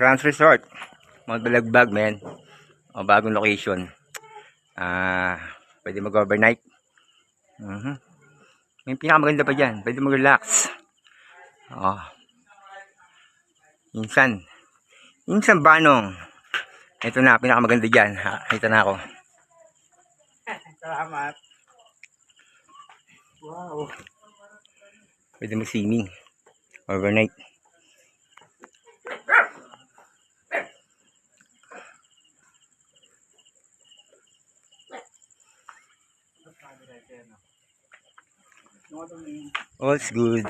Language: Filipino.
Trans Resort. Mount Balagbag, men. O, bagong location. Pwede mag-overnight. May pinakamaganda pa dyan. Pwede mag-relax. Minsan banong. Ito na, pinakamaganda dyan. Ito na ako. Salamat. Wow. Pwede mag-swimming. Overnight. All's good.